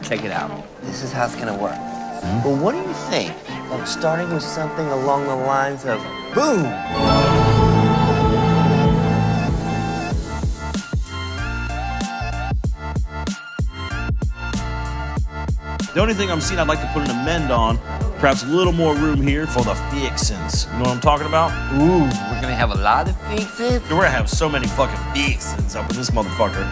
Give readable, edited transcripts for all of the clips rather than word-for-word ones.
check it out. This is how it's gonna work. Well, what do you think of starting with something along the lines of boom? The only thing I'm seeing I'd like to put an amend on, perhaps a little more room here for the fixins. You know what I'm talking about? Ooh, we're gonna have a lot of fixins? We're gonna have so many fucking fixins up in this motherfucker.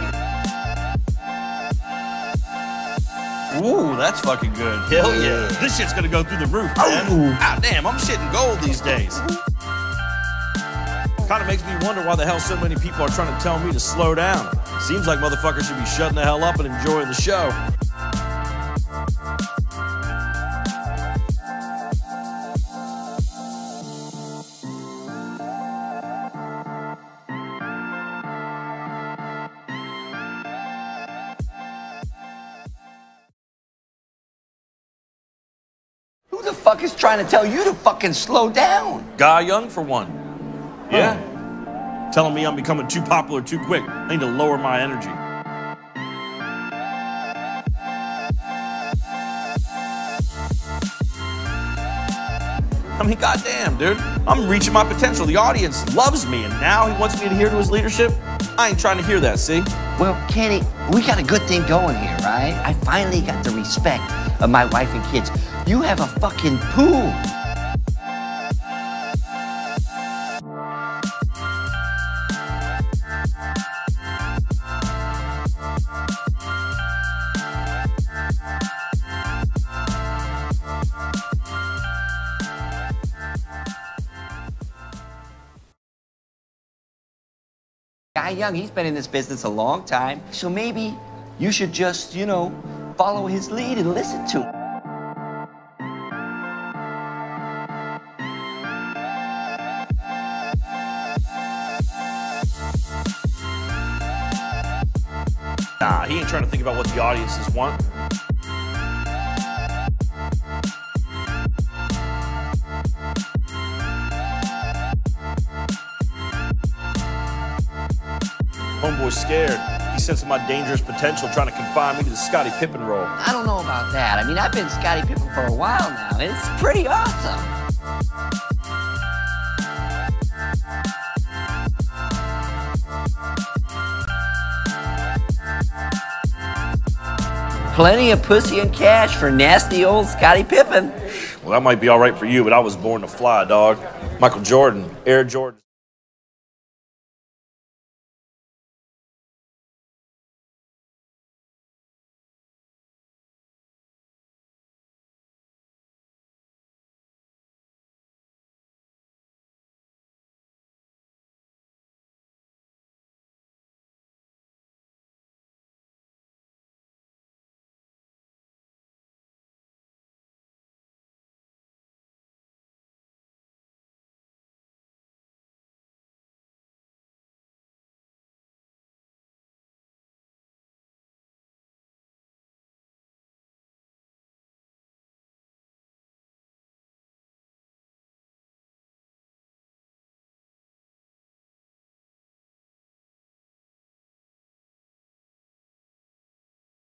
Ooh, that's fucking good. Hell yeah. This shit's gonna go through the roof, man. Ah, damn, I'm shitting gold these days. Kind of makes me wonder why the hell so many people are trying to tell me to slow down. Seems like motherfuckers should be shutting the hell up and enjoying the show. Who the fuck is trying to tell you to fucking slow down? Guy Young, for one. Yeah. Telling me I'm becoming too popular too quick. I need to lower my energy. I mean, goddamn, dude. I'm reaching my potential. The audience loves me, and now he wants me to adhere to his leadership? I ain't trying to hear that, see? Well, Kenny, we got a good thing going here, right? I finally got the respect of my wife and kids. You have a fucking pool. Guy Young, he's been in this business a long time, so maybe you should just, you know, follow his lead and listen to him. Nah, he ain't trying to think about what the audiences want. Homeboy's scared. He sensing my dangerous potential, trying to confine me to the Scottie Pippen role. I don't know about that. I mean, I've been Scottie Pippen for a while now, and it's pretty awesome. Plenty of pussy and cash for nasty old Scottie Pippen. Well, that might be all right for you, but I was born to fly, dog. Michael Jordan, Air Jordan.